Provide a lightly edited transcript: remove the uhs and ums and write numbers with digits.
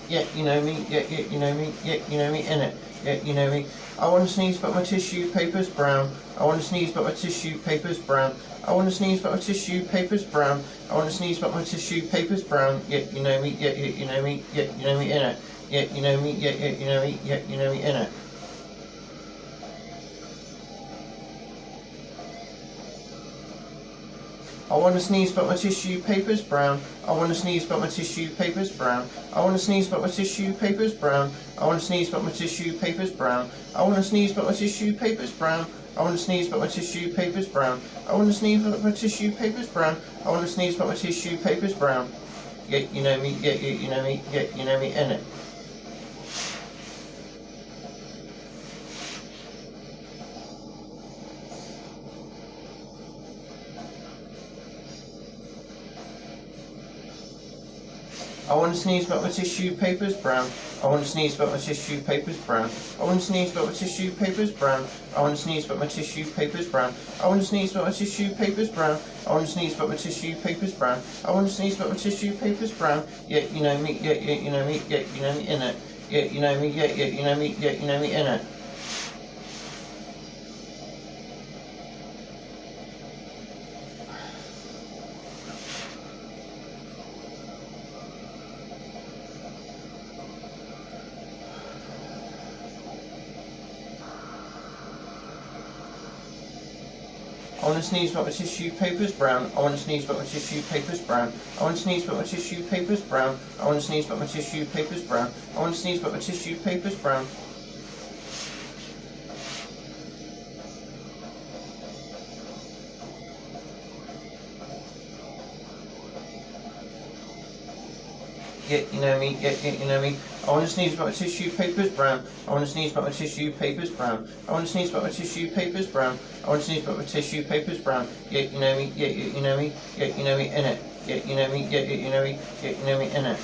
yeah, you know me, yeah, you know me, yeah, you know me, in it, yeah, you know me. I want to sneeze, but my tissue paper's brown. I want to sneeze, but my tissue paper's brown. I want to sneeze, but my tissue paper's brown. I want to sneeze, but my tissue paper's brown. Yeah, you know me, yeah, you know me, yeah, you know me, in it, yeah, you know me, yeah, you know me, yeah, you know me, in it. I want to sneeze, but my tissue paper's brown. I want to sneeze, but my tissue paper's brown. I want to sneeze, but my tissue paper's brown. I want to sneeze, but my tissue paper's brown. I want to sneeze, but my tissue paper's brown. I want to sneeze, but my tissue paper's brown. I want to sneeze, but my tissue paper's brown. I want to sneeze, but my tissue paper's brown. Yeah, you know me, yeah, you know me, yeah, you know me, in it. I want to sneeze, but my tissue paper's brown. I want to sneeze, but my tissue paper's brown. I want to sneeze, but my tissue paper's brown. I want to sneeze, but my tissue paper's brown. I want to sneeze, but my tissue paper's brown. I want to sneeze, but my tissue paper's brown. I want to sneeze, but my tissue paper's brown. Yeah, you know me, yeah, you know me, yeah, you know me, in it. Yeah, you know me, yeah, you know me, yeah, you know me, in it. I want to sneeze, but my tissue paper's brown. I want to sneeze, but my tissue paper's brown. I want to sneeze, but my tissue paper's brown. I want to sneeze, but my tissue paper's brown. I want to sneeze, but my tissue paper's brown. Yeah, you know me, yeah, you know me. I want to sneeze, but my tissue paper's brown. I want to sneeze, but my tissue paper's brown. I want to sneeze, but my tissue paper's brown. I want to sneeze, but my tissue paper's brown. Yeah, you know me, yeah, you know me, yeah, you know me, in it. Yeah, you know me, yeah, you know me, yeah, you know me, in it.